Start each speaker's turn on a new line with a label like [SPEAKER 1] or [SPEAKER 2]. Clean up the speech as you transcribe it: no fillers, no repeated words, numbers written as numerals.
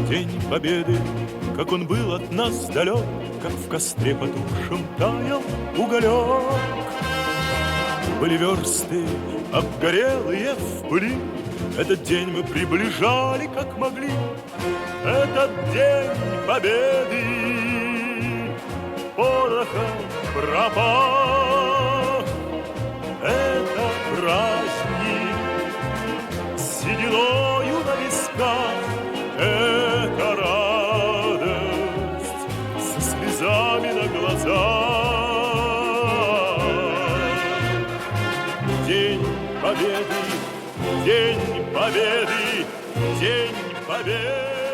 [SPEAKER 1] День Победы, как он был от нас далек, как в костре потухшем таял уголек. Были версты, обгорелые в пыли, этот день мы приближали, как могли. Этот день Победы порохом пропах. Это праздник с сединою на висках. Это радость со слезами на глазах. День Победы, День Победы, День Победы.